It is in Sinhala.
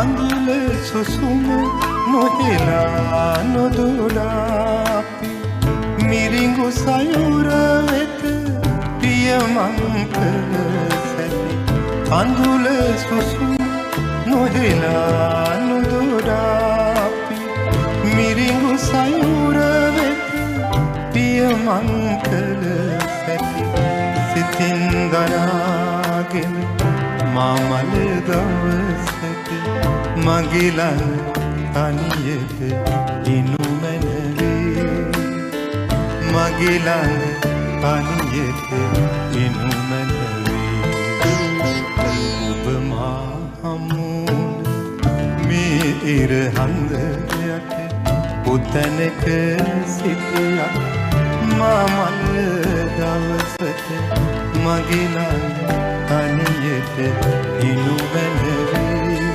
කඳුල සුසුම නොහෙලා නොදුරාපි මිරිඟු සයුර වෙත පියමන් කළ සැපි කඳුල සුසුම නොහෙලා නොදුරාපි මිරිඟු සයුර වෙත පියමන් කළ සැපි සිතින් දරාගෙන මාමල දවසක මගේ ළඟ තනියට ඉනු මැනවේ මගේ ළඟ තනියට ඉනු මැනවේ ඔබ මා හමුවන මේ ඉර හඳ යට පුතැනක සිටියා මාමල දවසක මගේ ළඟ තනියට ඉනු මැනවේ